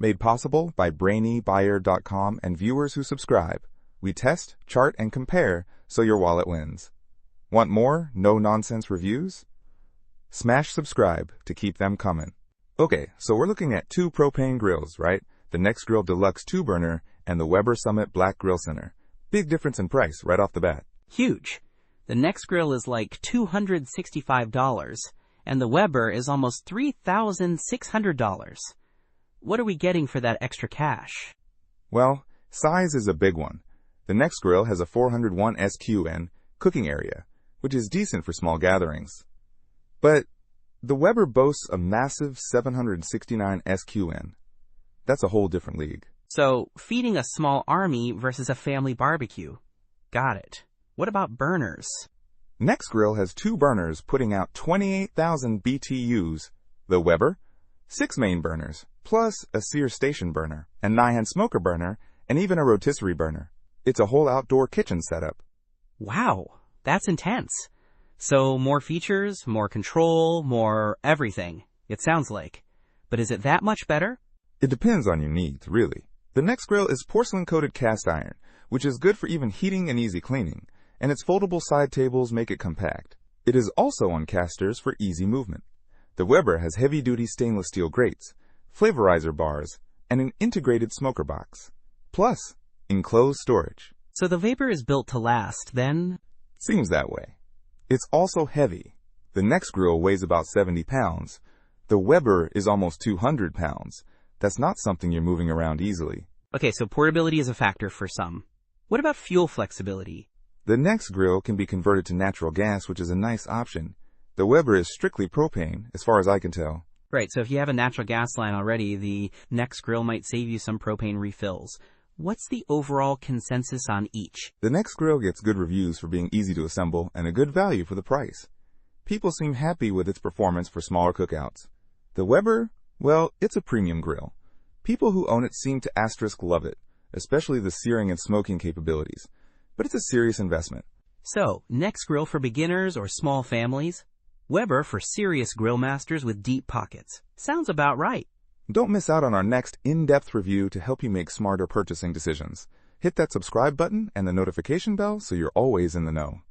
Made possible by brainybuyer.com and viewers who subscribe. We test, chart, and compare so your wallet wins. Want more no-nonsense reviews? Smash subscribe to keep them coming. Okay, so we're looking at two propane grills, right? The Nexgrill Deluxe 2-burner and the Weber Summit Black Grill Center. Big difference in price right off the bat. Huge. The Nexgrill is like $265, and the Weber is almost $3,600. What are we getting for that extra cash? Well, size is a big one. The Nexgrill has a 401 SQN cooking area, which is decent for small gatherings. But the Weber boasts a massive 769 SQN. That's a whole different league. So, feeding a small army versus a family barbecue. Got it. What about burners? Nexgrill has two burners putting out 28,000 BTUs. The Weber, 6 main burners, plus a sear station burner, a 9-hand smoker burner, and even a rotisserie burner. It's a whole outdoor kitchen setup. Wow, that's intense. So more features, more control, more everything, it sounds like. But is it that much better? It depends on your needs, really. The Nexgrill is porcelain-coated cast iron, which is good for even heating and easy cleaning, and its foldable side tables make it compact. It is also on casters for easy movement. The Weber has heavy-duty stainless steel grates, flavorizer bars, and an integrated smoker box. Plus, enclosed storage. So the Weber is built to last, then? Seems that way. It's also heavy. The Nexgrill weighs about 70 pounds. The Weber is almost 200 pounds. That's not something you're moving around easily. Okay, so portability is a factor for some. What about fuel flexibility? The Nexgrill can be converted to natural gas, which is a nice option. The Weber is strictly propane, as far as I can tell. Right, so if you have a natural gas line already, the Nexgrill might save you some propane refills. What's the overall consensus on each? The Nexgrill gets good reviews for being easy to assemble and a good value for the price. People seem happy with its performance for smaller cookouts. The Weber, well, it's a premium grill. People who own it seem to love it, especially the searing and smoking capabilities. But it's a serious investment. So, Nexgrill for beginners or small families? Weber for serious grill masters with deep pockets. Sounds about right. Don't miss out on our next in-depth review to help you make smarter purchasing decisions. Hit that subscribe button and the notification bell so you're always in the know.